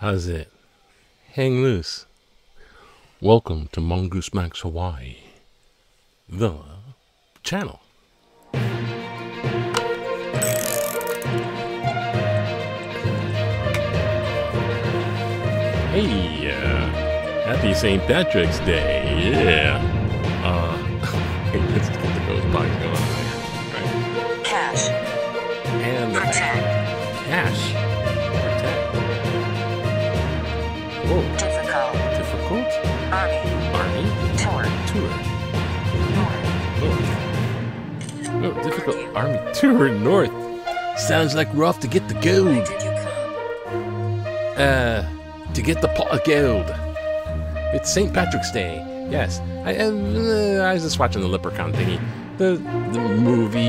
How's it? Hang loose. Welcome to Mongoose Max Hawaii, the channel. Hey, happy St. Patrick's Day, yeah. Let's get the ghost box going on here. Right. Cash. And the Protect. cash. Protect. Whoa. Difficult. Difficult? Army. Army? Tour. Tour. North. North. Oh, difficult army tour north. Sounds like we're off to get the gold. Why did you come? To get the pot of gold. It's St. Patrick's Day. Yes. I was just watching the Leprechaun thingy. The movie.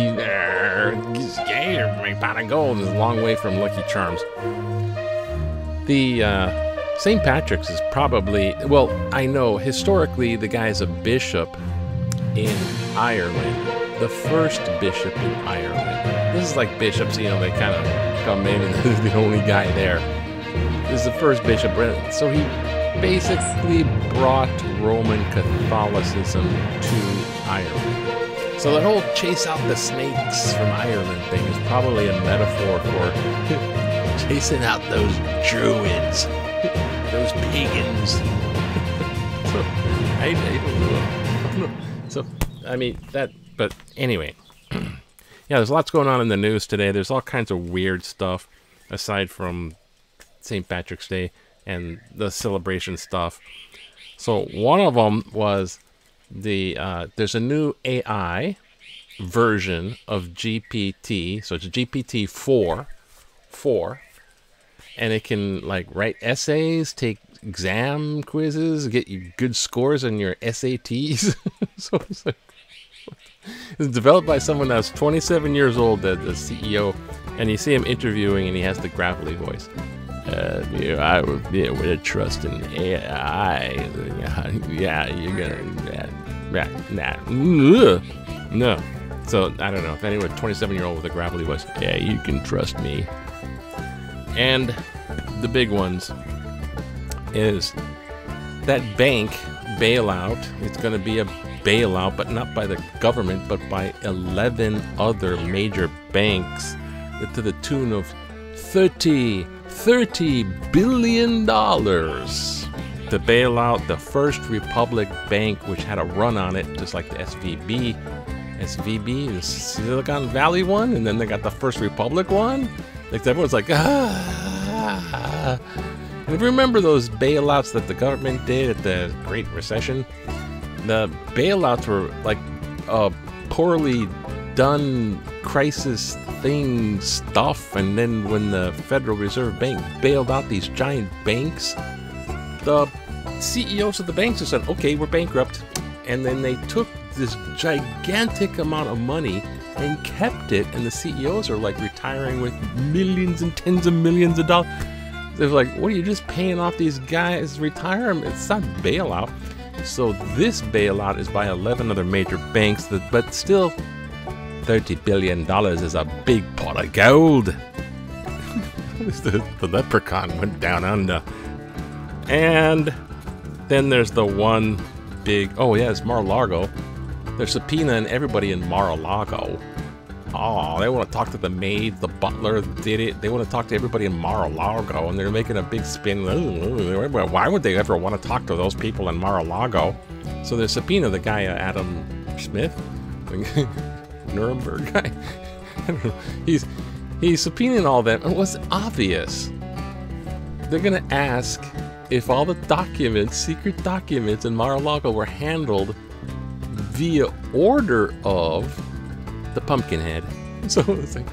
Yeah, my pot of gold is a long way from Lucky Charms. The St. Patrick's is probably, well, I know historically the guy's a bishop in Ireland. The first bishop in Ireland. This is like bishops, you know, they kind of come in and they're the only guy there. This is the first bishop, so he basically brought Roman Catholicism to Ireland. So that whole chase out the snakes from Ireland thing is probably a metaphor for chasing out those druids, those pagans. So, I don't know. So, I mean, that, but anyway. Yeah, there's lots going on in the news today. There's all kinds of weird stuff aside from St. Patrick's Day and the celebration stuff. So one of them was the there's a new AI version of GPT. So it's GPT 4, and it can like write essays, take exam quizzes, get you good scores on your SATs. So it's like, it's developed by someone that's 27 years old, the CEO, and you see him interviewing, and he has the gravelly voice. I would with a trust in AI. Yeah, you're gonna. No. So I don't know if anyone 27-year-old with a gravelly voice. Yeah, you can trust me. And the big ones is that bank bailout. It's going to be a bailout, but not by the government, but by 11 other major banks, to the tune of $30 billion to bail out the First Republic Bank, which had a run on it, just like the SVB, the Silicon Valley one, and then they got the First Republic one. Like everyone's like, ah. And if you remember those bailouts that the government did at the Great Recession, the bailouts were like poorly done crisis thing stuff, and then when the Federal Reserve Bank bailed out these giant banks, the CEOs of the banks just said, okay, we're bankrupt, and then they took this gigantic amount of money and kept it, and the CEOs are like retiring with millions and tens of millions of dollars. They're like, what are you just paying off these guys' retirement? It's not bailout. So this bailout is by 11 other major banks, but still $30 billion is a big pot of gold. The leprechaun went down under. And then there's the one big, oh yeah, it's Mar-a-Lago. They're subpoenaing everybody in Mar-a-Lago. Oh, they want to talk to the maid, the butler did it. They want to talk to everybody in Mar-a-Lago, and they're making a big spin. Why would they ever want to talk to those people in Mar-a-Lago? So they subpoena the guy, Adam Smith, Nuremberg guy. I don't know. He's subpoenaing all that. It was obvious. They're gonna ask if all the documents, secret documents in Mar-a-Lago, were handled via order of the Pumpkinhead. So it's like,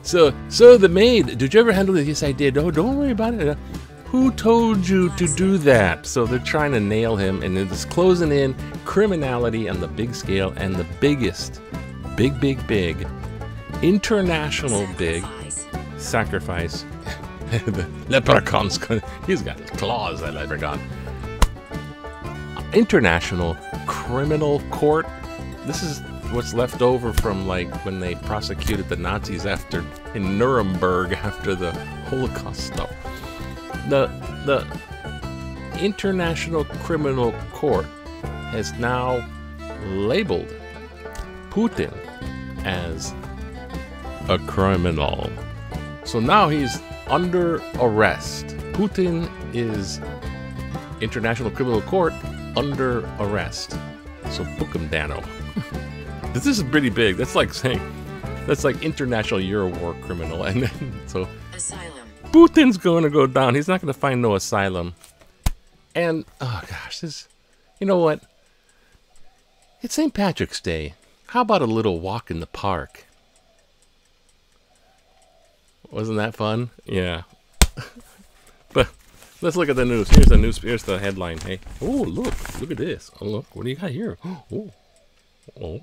so the maid, did you ever handle this? Yes, I did. Oh, don't worry about it. Who told you to do that? So they're trying to nail him, and they're just closing in criminality on the big scale, and the biggest, big, international big sacrifice. The leprechaun's he's got claws, that leprechaun. International Criminal Court. This is what's left over from like when they prosecuted the Nazis in Nuremberg after the Holocaust stuff. the International Criminal Court has now labeled Putin as a criminal. So now he's under arrest. Putin is International Criminal Court under arrest. So book him, Dano. This is pretty big. That's like saying, that's like international you're a war criminal. And then, so Asylum. Putin's going to go down. He's not going to find no asylum. And, oh gosh, this, you know what? It's St. Patrick's Day. How about a little walk in the park? Wasn't that fun? Yeah. But let's look at the news. Here's the news. Here's the headline. Hey. Oh, look at this. Oh, look. What do you got here? Oh. Oh.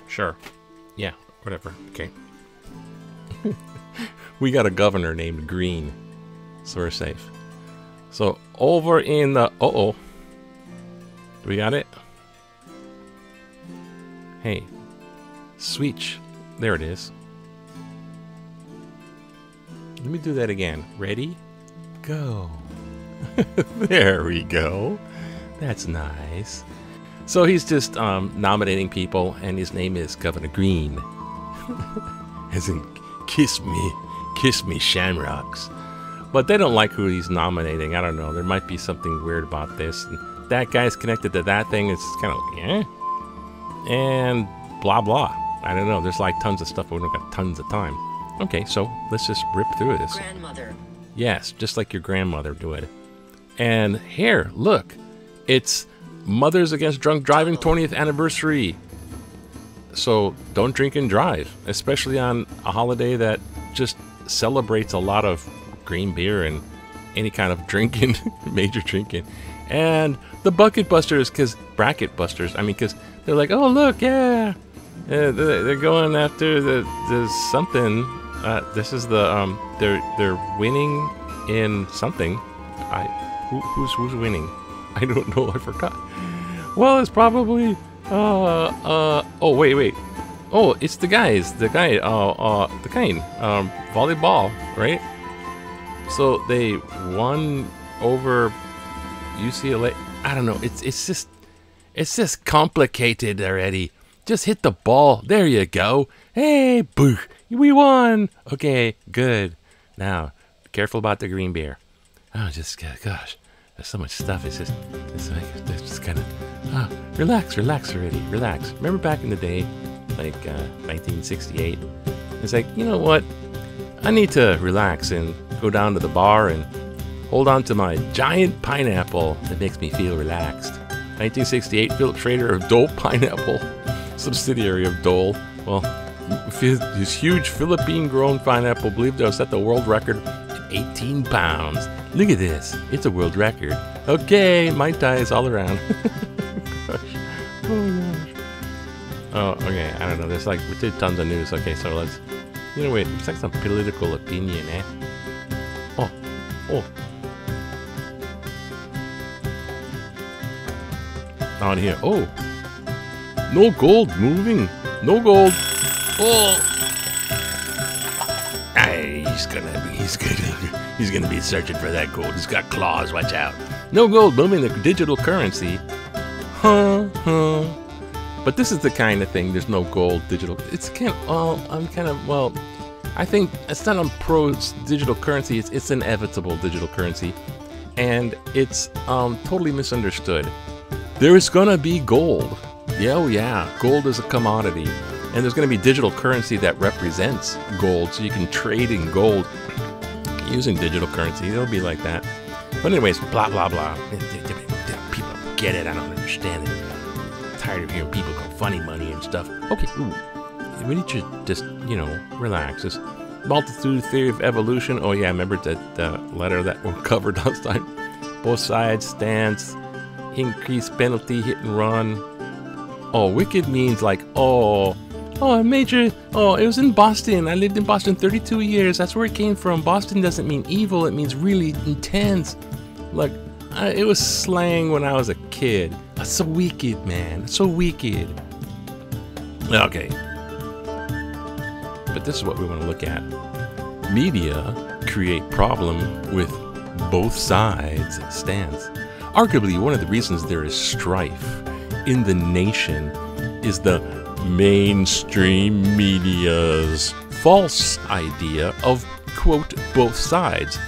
Sure. Yeah, whatever. Okay. We got a governor named Green. So we're safe. So over in the... Uh-oh. Do we got it? Hey. Switch. There it is. Let me do that again. Ready? Go. There we go. That's nice. So he's just nominating people, and his name is Governor Green. As in, kiss me, shamrocks. But they don't like who he's nominating. I don't know. There might be something weird about this. And that guy's connected to that thing. It's kind of, yeah. And blah, blah. I don't know. There's like tons of stuff, but we don't got tons of time. Okay, so let's just rip through this. Grandmother. Yes, just like your grandmother would. And here, look. It's Mothers Against Drunk Driving 20th anniversary. So don't drink and drive, especially on a holiday that just celebrates a lot of green beer and any kind of drinking, major drinking. And the Bucket Busters, bracket busters, because they're like, oh, look, yeah. They're going after the something. This is the, they're winning in something. Who's winning? I don't know, I forgot. Well, it's probably, oh, wait. Oh, it's the guys, the kind, volleyball, right? So they won over UCLA. I don't know, it's just complicated already. Just hit the ball, there you go. Hey, boo, we won. Okay, good. Now, be careful about the green beer. Oh, just, gosh. There's so much stuff. It's just kind of, relax already. Relax. Remember back in the day, like 1968? It's like, you know what? I need to relax and go down to the bar and hold on to my giant pineapple that makes me feel relaxed. 1968, Philip Schrader of Dole Pineapple, subsidiary of Dole. Well, this huge Philippine-grown pineapple believed to have set the world record at 18 pounds. Look at this. It's a world record. Okay, Mai Tais all around. Gosh. Oh, gosh. Oh, okay. I don't know. There's like, we did tons of news. Okay, so let's... You know, wait. It's like some political opinion, eh? Oh. On here. Oh. No gold moving. No gold. Oh. He's gonna be searching for that gold. He's got claws, watch out. No gold moving the digital currency. But this is the kind of thing, there's no gold digital. It's kind of, I think it's not on pro digital currency, it's inevitable digital currency. And it's totally misunderstood. There is gonna be gold. Yeah, oh yeah, gold is a commodity. And there's gonna be digital currency that represents gold, so you can trade in gold using digital currency. It'll be like that. But anyways, blah, blah, blah. People don't get it. I don't understand it. I'm tired of hearing people call funny money and stuff. Okay, we need to just, relax. This multitude theory of evolution. Oh, yeah, remember that letter that we covered last time? Both sides, stance, increased penalty, hit and run. Oh, wicked means like, it was in Boston. I lived in Boston 32 years. That's where it came from. Boston doesn't mean evil. It means really intense. Like, it was slang when I was a kid. That's so wicked, man. So wicked. Okay. but this is what we want to look at. Media create problem with both sides stance. Arguably, one of the reasons there is strife in the nation is the mainstream media's false idea of, quote, both sides,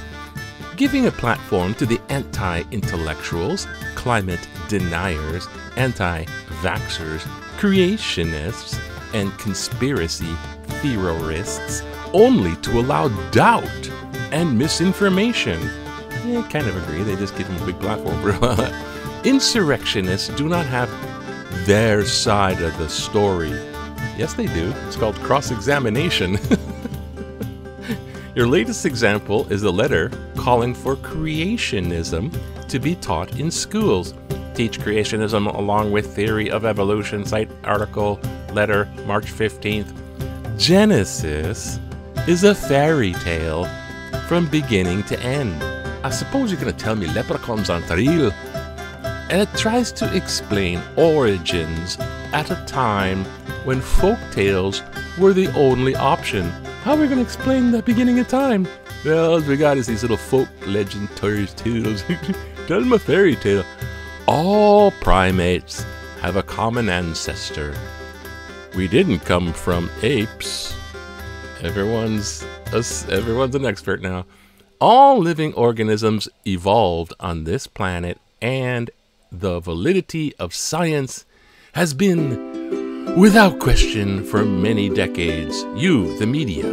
giving a platform to the anti-intellectuals, climate deniers, anti-vaxxers, creationists, and conspiracy theorists, only to allow doubt and misinformation. Yeah, I kind of agree. They just give them a big platform. Insurrectionists do not have their side of the story. Yes, they do. It's called cross-examination. Your latest example is a letter calling for creationism to be taught in schools. Teach creationism along with theory of evolution. Cite article, letter, March 15th. Genesis is a fairy tale from beginning to end. I suppose you're going to tell me leprechauns aren't real. And it tries to explain origins at a time when folk tales were the only option. How are we going to explain the beginning of time? Well, all we got is these little folk legend tales. Tell them a fairy tale. All primates have a common ancestor. We didn't come from apes. Everyone's an expert now. All living organisms evolved on this planet, and the validity of science has been without question for many decades. You, the media,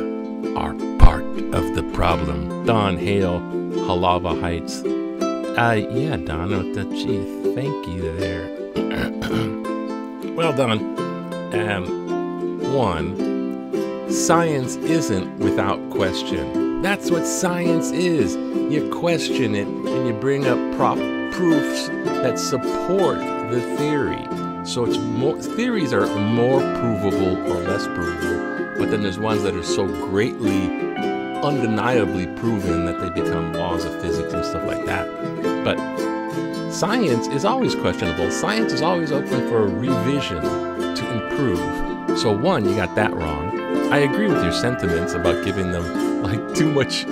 are part of the problem. Don Hale, Halava Heights. Yeah, Don, gee, thank you there. Well done. One, science isn't without question. That's what science is. You question it and you bring up proofs that support the theory. So it's more, theories are more provable or less provable, but then there's ones that are so greatly, undeniably proven that they become laws of physics and stuff like that. But science is always questionable. Science is always open for revision to improve. So one, you got that wrong. I agree with your sentiments about giving them like too much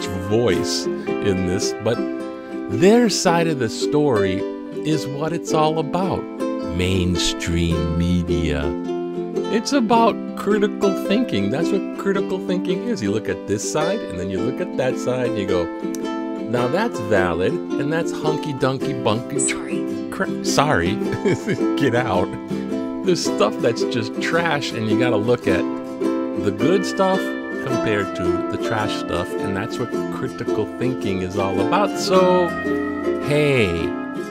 voice in this, but their side of the story is what it's all about. Mainstream media. It's about critical thinking. That's what critical thinking is. You look at this side and then you look at that side and you go, now that's valid and that's hunky-dunky bunky. Sorry. Get out. There's stuff that's just trash and you gotta look at the good stuff compared to the trash stuff, and that's what critical thinking is all about. So, hey,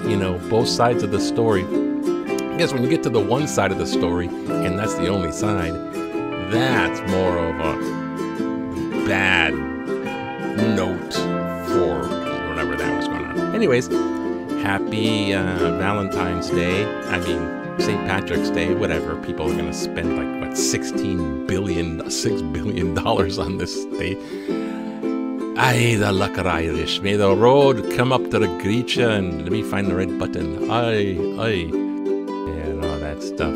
you know, both sides of the story. I guess when you get to the one side of the story, and that's the only side, that's more of a bad note for whatever that was going on. Anyways, happy Valentine's Day. I mean, St. Patrick's Day, whatever. People are going to spend like, what, $6 billion on this day. Aye, the luck of Irish. May the road come up to the Grecia, and let me find the red button. Aye, aye. And all that stuff.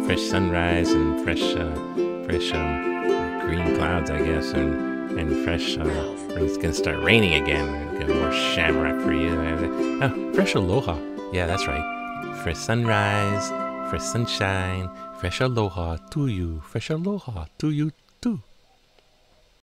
Fresh sunrise and fresh green clouds, I guess, and fresh. It's going to start raining again. Get more shamrock for you. Oh, fresh aloha. Yeah, that's right. Fresh sunrise, fresh sunshine, fresh aloha to you. Fresh aloha to you too.